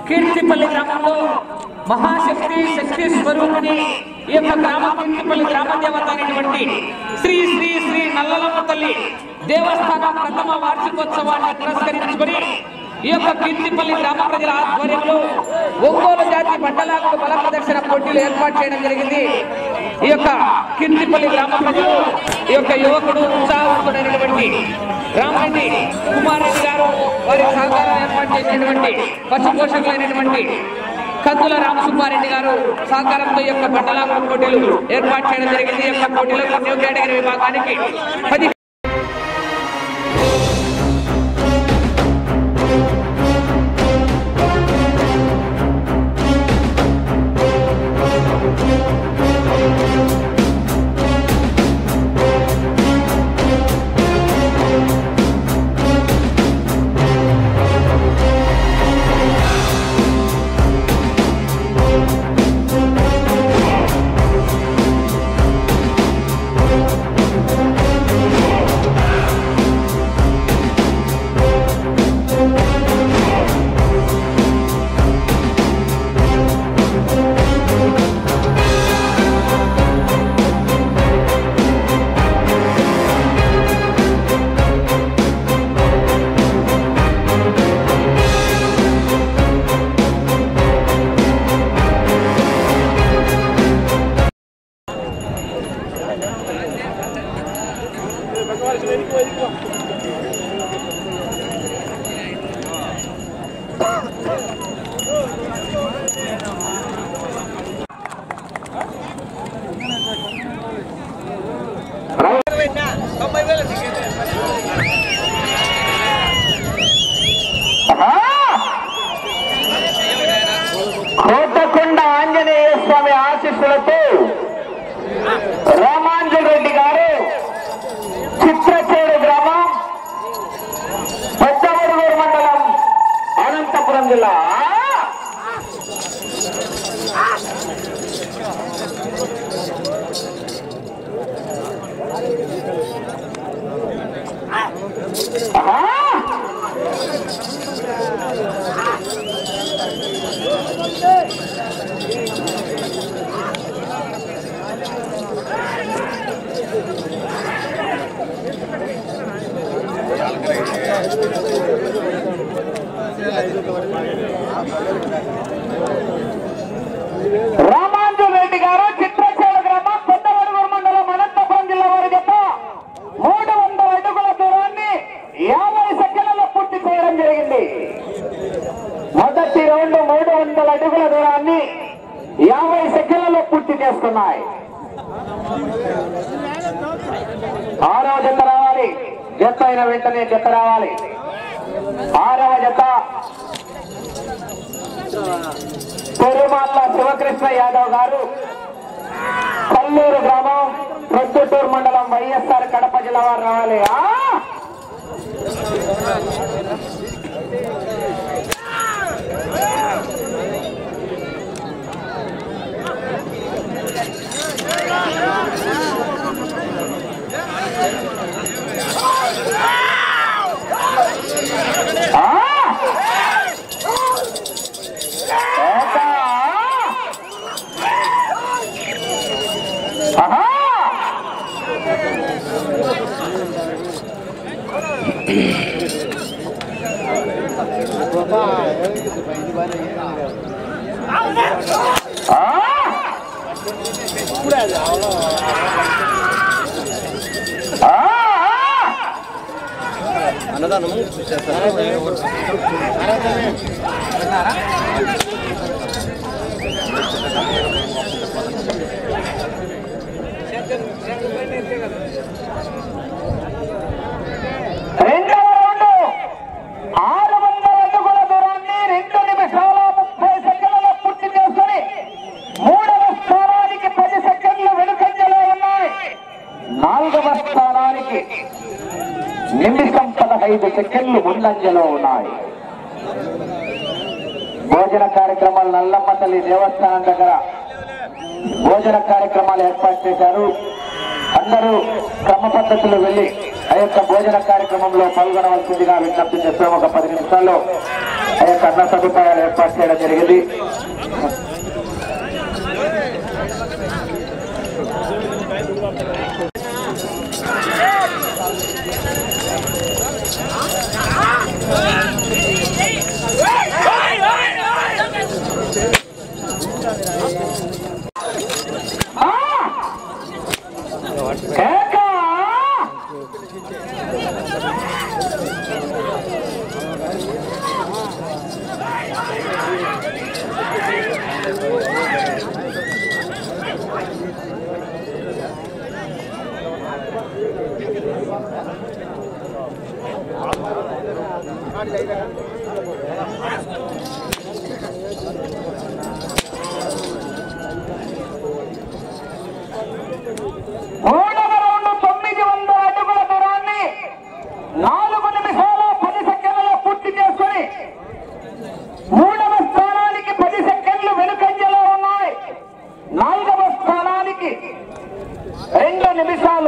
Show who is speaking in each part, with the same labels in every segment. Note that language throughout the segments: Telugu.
Speaker 1: కీర్తిపల్లి గ్రామంలో మహాశక్తి శక్తి స్వరూపిణి ఈ యొక్క గ్రామ కీర్తిపల్లి గ్రామ దేవత అయినటువంటి శ్రీ శ్రీ శ్రీ నల్లలమ్మ తల్లి దేవస్థానం ప్రథమ వార్షికోత్సవాన్ని పురస్కరించుకొని ఈ యొక్క కీర్తిపల్లి గ్రామ ప్రజల ఆధ్వర్యంలో ఒంగోలు జాతి మండలాలకు బల ప్రదర్శన పోటీలు ఏర్పాటు చేయడం జరిగింది. ఈ యొక్క కీర్తిపల్లి గ్రామ ప్రజలు ఈ యొక్క యువకుడు ఉత్సాహవంతుడైనటువంటి రామరెడ్డి కుమార్ రెడ్డి గారు వారి సహకారం ఏర్పాటు చేసినటువంటి పశు పోషకులైనటువంటి కందుల రామసుబ్బారెడ్డి గారు సహకారంతో ఈ యొక్క మండలాల పోటీలు ఏర్పాటు చేయడం జరిగింది. ఈ యొక్క పోటీలకు న్యూ కేటగిరీ విభాగానికి 10 రామాంజులు రెడ్డి గారు చిత్రచేడు గ్రామం పెద్దవడుగూరు మండలం అనంతపురం జిల్లా రామాంజులు రెడ్డి గారు చిత్రచేడు గ్రామం పెద్దవడుగూరు మండలం అనంతపురం జిల్లా వారి జత 300 అడుగుల దూరాన్ని 50 సెకండ్లలో పూర్తి చేయడం జరిగింది. మొదటి రౌండ్ 300 అడుగుల దూరాన్ని 50 సెకండ్లలో పూర్తి చేసుకున్నాయి. 6వ జత రావాలి. జత అయిన వెంటనే జత రావాలి. 6వ జత పెరుమాళ్ళ శివకృష్ణ యాదవ్ గారు కల్లూరు గ్రామం ప్రొద్దుటూరు మండలం వైఎస్ఆర్ కడప జిల్లా వారు రావాలి.
Speaker 2: అన్నదానము
Speaker 1: రెండవ రౌండ్ 600 అడుగుల దూరాన్ని 2 నిమిషాల 30 సెకండ్లలో పూర్తి చేసుకుని 3వ స్థానానికి 10 సెకండ్లు వెనుకంజలో ఉన్నాయి. 4వ స్థానానికి నిమిషం 15 సెకండ్లు ముందంజలో ఉన్నాయి. భోజన కార్యక్రమాలు నల్లమ్మ తల్లి దేవస్థానం దగ్గర భోజన కార్యక్రమాలు ఏర్పాటు చేశారు. అందరూ క్రమ పద్ధతిలో వెళ్లి ఆ యొక్క భోజన కార్యక్రమంలో పాల్గొనవలసిందిగా విజ్ఞప్తి చేస్తాం. ఒక 10 నిమిషాల్లో ఆ యొక్క
Speaker 2: అన్న సదుపాయాలు ఏర్పాటు చేయడం జరిగింది.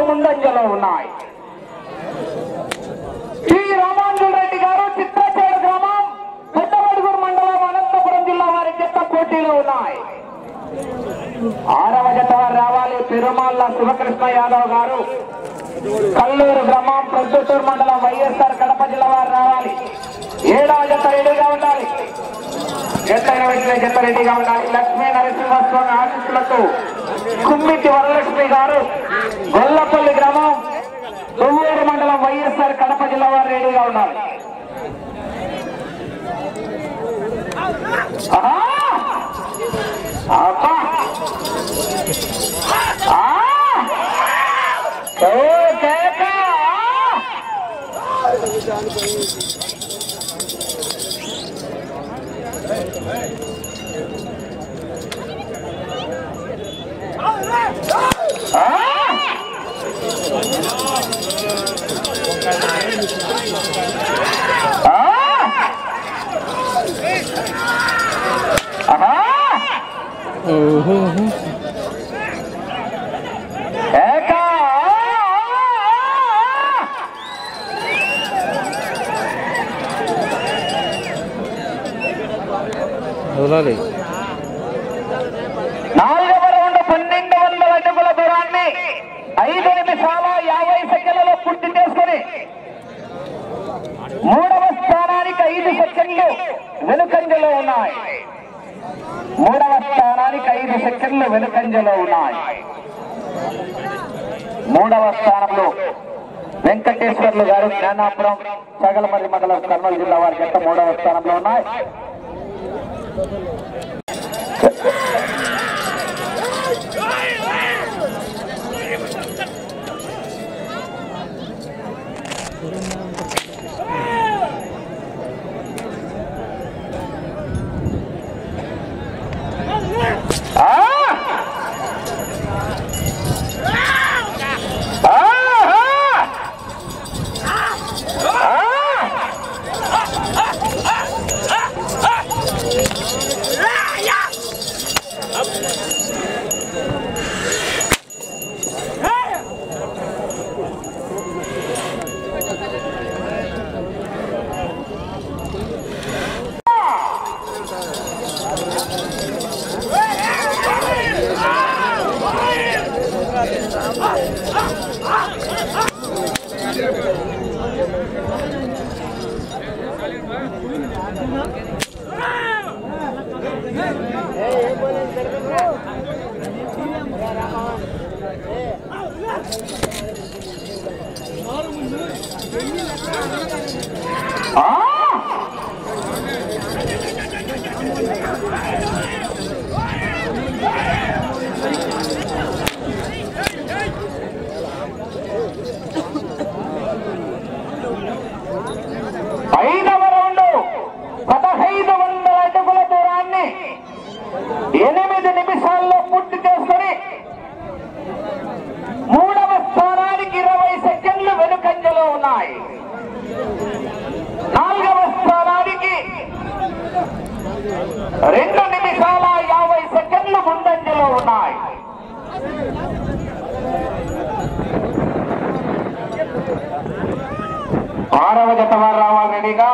Speaker 2: ముందంజలో ఉన్నాయి. శ్రీ రెడ్డి గారు చిత్రచేడు గ్రామం పెద్దవడుగురు మండలం అనంతపురం జిల్లా వారి జత పోటీలో ఉన్నాయి. 6వ జత వారు రావాలి. తిరుమల శివకృష్ణ యాదవ్ గారు కల్లూరు గ్రామం ప్రొద్దుటూరు మండలం వైఎస్ఆర్ కడప జిల్లా వారు రావాలి. 7వ జత రెడీగా ఉండాలి. జతైన వెంటనే జత రెడీగా ఉండాలి. లక్ష్మీ నరసింహస్వామి ఆశీస్సులతో కుమ్మిటి వరలక్ష్మి గారు గొల్లపల్లి గ్రామం దువ్వూరు మండలం వైఎస్ఆర్ కడప జిల్లా వారు రెడీగా ఉండాలి. నాలుగవ రౌండ్ 1200 అడుగుల దూరాన్ని 5 నిమిషాల 50 సెకండ్లలో పూర్తి చేసుకుని 3వ స్థానానికి 5 సెకండ్లు వెనుకంజలో ఉన్నాయి. 3వ స్థానానికి 5 సెకండ్లు వెనుకంజలో ఉన్నాయి. 3వ స్థానంలో వెంకటేశ్వర్లు గారు జ్ఞానాపురం చగలమర్రి మండలం కర్నూలు జిల్లా వారి జత 3వ స్థానంలో ఉన్నాయి. ఆరవ జత వారు రావాలి రెడీగా.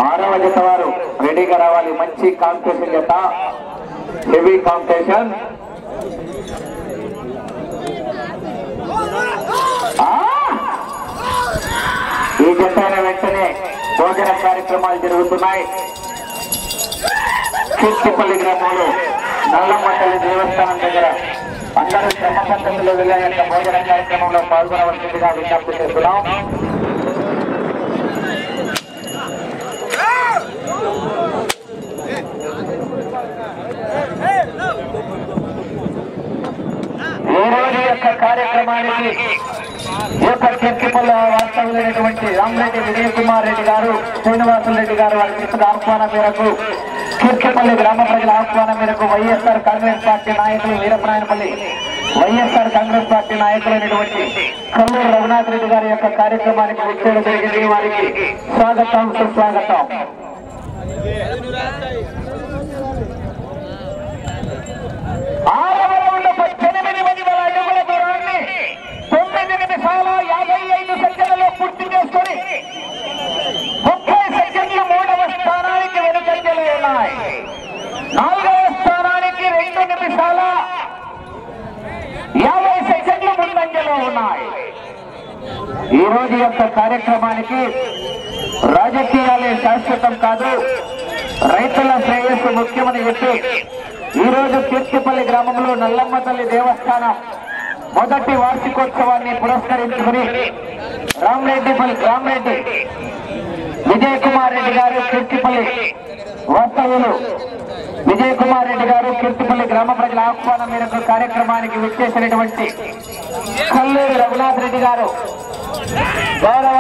Speaker 2: ఆరవ జత వారు రెడీగా రావాలి. మంచి కాంపిటీషన్ జత, హెవీ కాంపిటీషన్. ఈ జత వెంటనే భోజన కార్యక్రమాలు జరుగుతున్నాయి. కీర్తిపల్లి గ్రామంలో నల్లమ్మతల్లి దేవస్థానం దగ్గర అందరూ క్రమ పద్ధతిలో వెళ్ళే యొక్క భోజన కార్యక్రమంలో పాల్గొనవలసిందిగా విజ్ఞప్తి చేస్తున్నాం. ఈ రోజు యొక్క కార్యక్రమానికి కీర్తిపల్లి వాస్తవులైనటువంటి రామరెడ్డి విజయ్ కుమార్ రెడ్డి గారు, శ్రీనివాసులు రెడ్డి గారు వారి మిత్రుల ఆహ్వానం మేరకు, కీర్తిపల్లి గ్రామ ప్రజల ఆహ్వానం మేరకు వైఎస్ఆర్ కాంగ్రెస్ పార్టీ నాయకులు వీరపునాయనపల్లి వైఎస్ఆర్ కాంగ్రెస్ పార్టీ నాయకులైనటువంటి కల్లూరు రఘునాథ్ రెడ్డి గారి యొక్క కార్యక్రమానికి వచ్చేయడం జరిగింది. వారికి స్వాగతం, సుస్వాగతం. పూర్తి చేసుకొని 30 సెకండ్లు 3వ స్థానానికి వెనుకంజలో ఉన్నాయి. 4వ స్థానానికి 2 నిమిషాల 50 సెకండ్లు ముందంజలో ఉన్నాయి. ఈ రోజు యొక్క కార్యక్రమానికి రాజకీయాలే శాశ్వతం కాదు, రైతుల శ్రేయస్సు ముఖ్యమని చెప్పి ఈ రోజు కీర్తిపల్లి గ్రామంలో నల్లమ్మ తల్లి దేవస్థానం మొదటి వార్షికోత్సవాన్ని పురస్కరించుకుని రామరెడ్డి విజయ్ కుమార్ రెడ్డి గారు, కీర్తిపల్లి వాస్తవ్యులు విజయ్ కుమార్ రెడ్డి గారు, కీర్తిపల్లి గ్రామ ప్రజల ఆహ్వానం మేరకు కార్యక్రమానికి విచ్చేసినటువంటి కల్లూరు రఘునాథ్ రెడ్డి గారు, గౌరవ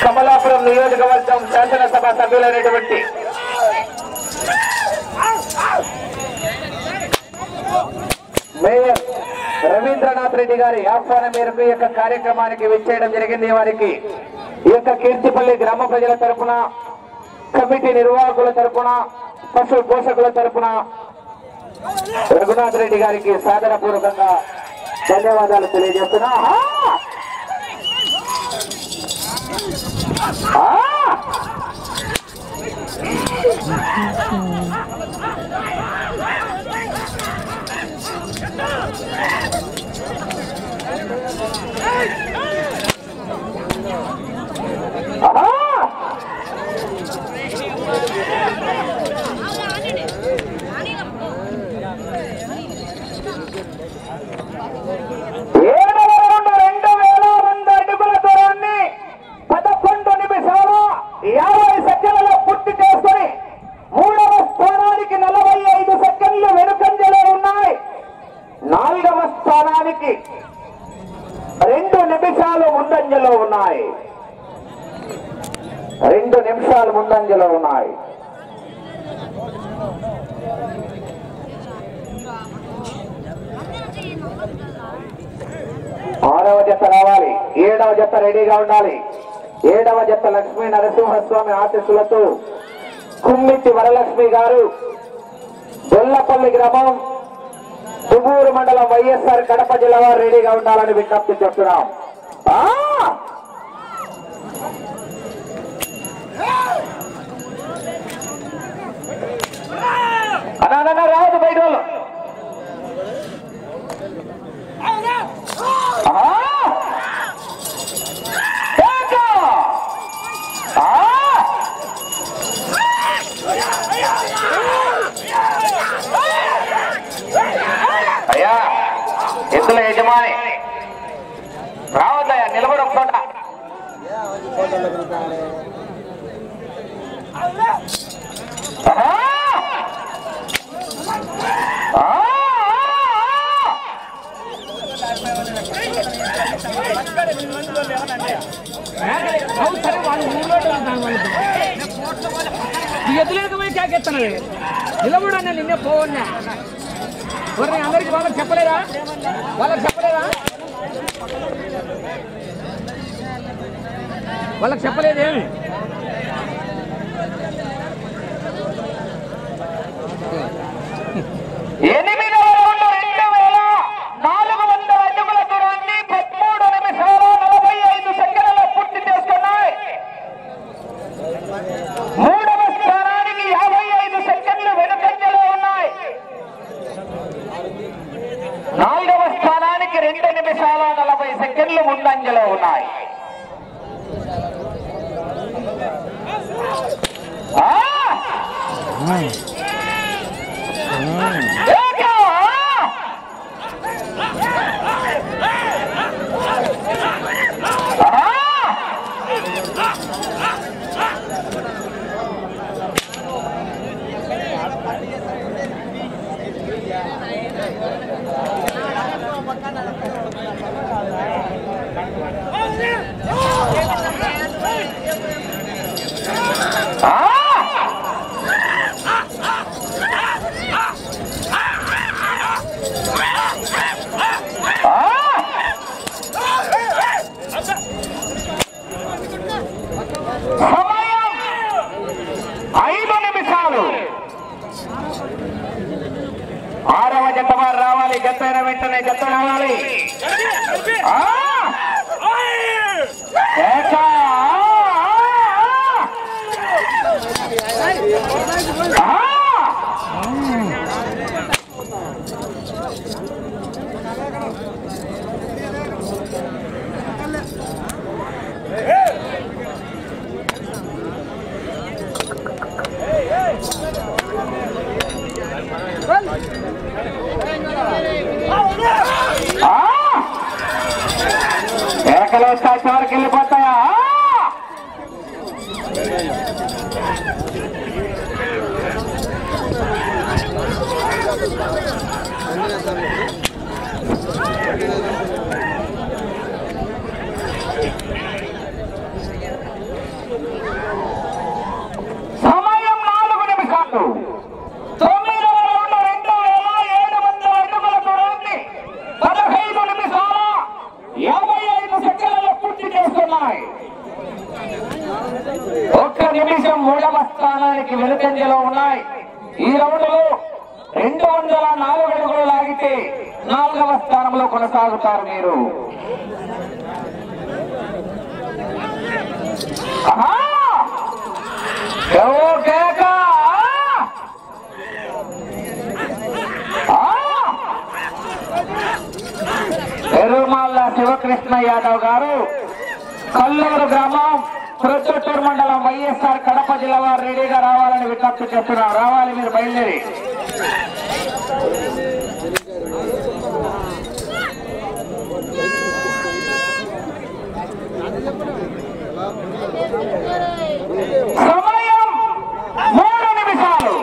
Speaker 2: కమలాపురం నియోజకవర్గం శాసనసభ సభ్యులైనటువంటి మేయర్ రవీంద్రనాథ్ రెడ్డి గారి ఆహ్వానం మేరకు ఈ యొక్క కార్యక్రమానికి విచ్చేయడం జరిగింది. వారికి ఈ యొక్క కీర్తిపల్లి గ్రామ ప్రజల తరపున, కమిటీ నిర్వాహకుల తరపున, పశు పోషకుల తరపున రఘునాథ్ రెడ్డి గారికి సాదరపూర్వకంగా ధన్యవాదాలు తెలియజేస్తున్నా. ముందంజలో ఉన్నాయి. ఆరవ జత రావాలి. 7వ జత రెడీగా ఉండాలి. 7వ జత లక్ష్మీ నరసింహస్వామి ఆశీస్సులతో కుమ్మిట్టి వరలక్ష్మి గారు, దొల్లపల్లి గ్రామం, దువ్వూరు మండలం, వైఎస్ఆర్ కడప జిల్లా వారు రెడీగా ఉండాలని విజ్ఞప్తి చేస్తున్నాం. అన్నా రావద్దు బయట వాళ్ళు. అయ్యా ఎద్దుల యజమాని రావద్దయ్యా, నిలబడి ఒక చోట.
Speaker 1: ఎద్దులేకపోయి క్యాకెత్తాను నిలబడన్నా నిన్నే పోవన్నా మరి అందరికి వాళ్ళకి చెప్పలేదా వాళ్ళకి చెప్పలేదేమి
Speaker 2: ముందంజలో ఉన్నాయి. ఆరవ జత వారు రావాలి. జతైన వెంటనే జత రావాలి. ఏకలు వస్తాయి, చివరికి వెళ్ళిపోతాయా? సమయం 4 నిమిషాలు. 9వ రౌండ్ 2700 అడుగుల దూరాన్ని 15 నిమిషాల 55 సెకండ్లలో పూర్తి చేస్తున్నాయి. 1 నిమిషం 3వ స్థానానికి వెనుకంజలో ఉన్నాయి. ఈ రౌండ్ లో 204 అడుగులు లాగితే 4వ స్థానంలో కొనసాగుతారు మీరు. తిరుమల శివకృష్ణ యాదవ్ గారు, కల్లూరు గ్రామం, ప్రొద్దుటూరు మండలం, వైఎస్ఆర్ కడప జిల్లా వారు రెడీగా రావాలని విజ్ఞప్తి చేస్తున్నారు. రావాలి, మీరు బయలుదేరి. సమయం 3 నిమిషాలు.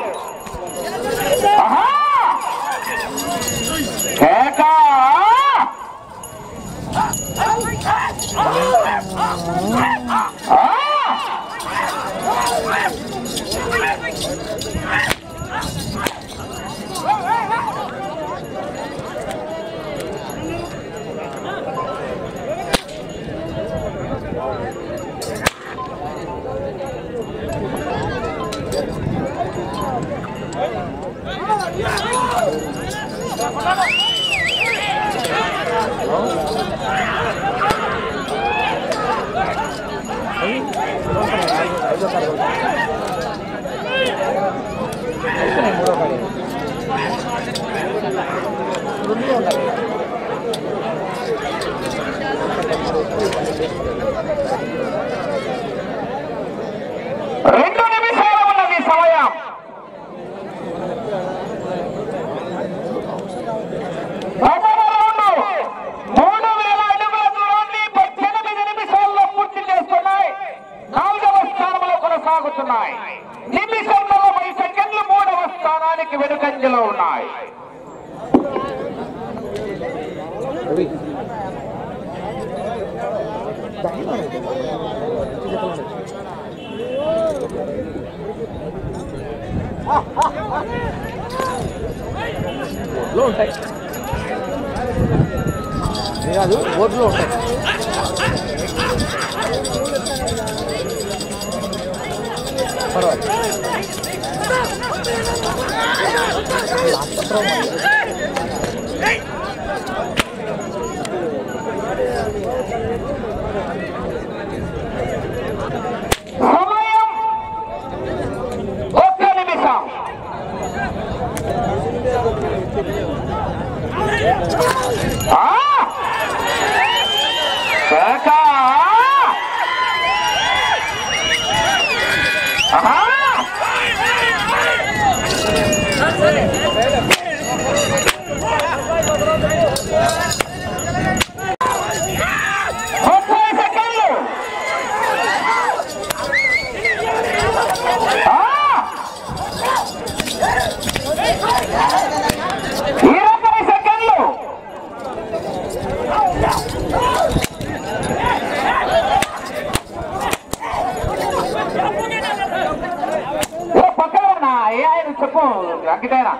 Speaker 2: నిమిషం 40 సెకండ్లు 3వ స్థానానికి వెనుకంజలో ఉన్నాయి.
Speaker 3: బోర్డులో ఉంటాయి కాదు, బోర్డులో ఉంటాయి. పర్వాలేదు.
Speaker 2: అంకితేనా